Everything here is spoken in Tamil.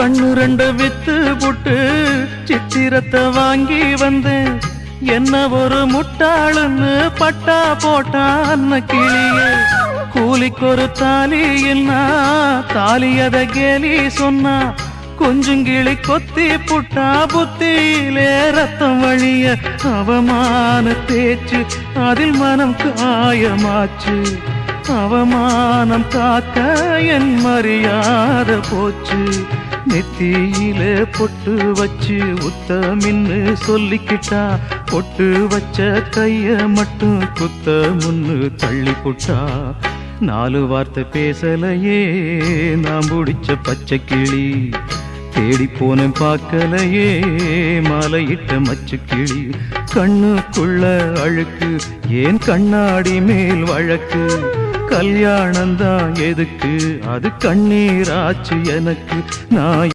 கண்ணு ரெண்டு வித்து புட்டு சித்திரத்தை வாங்கி வந்தேன். என்ன ஒரு முட்டாளுன்னு பட்டா போட்டான் கிளியே. கூலிக்கொரு தாலின்னா தாலியத கேலி சொன்னா. கொஞ்சங்கிளி கொத்தி புட்டா புத்தியிலே ரத்தம் வழிய. அவமான பேச்சு அதில் மனம் காயமாச்சு. அவமானம் காக்க என் மரியாதை போச்சு. நெத்தியிலே பொட்டு வச்சு உத்தமின்னு சொல்லிக்கிட்டா. பொட்டு வச்ச கைய மட்டும் குத்த முன்னு தள்ளி புட்டா. 4 வார்த்தை பேசலையே நான் பிடிச்ச பச்சை கிளி. தேடி போனேன் பார்க்கலையே மாலையிட்ட மச்சு கிளி. கண்ணுக்குள்ள அழுக்கு ஏன் கண்ணாடி மேல் வழக்கு. கல்யாணந்தான் எதுக்கு அது கண்ணீராச்சு எனக்கு. நான்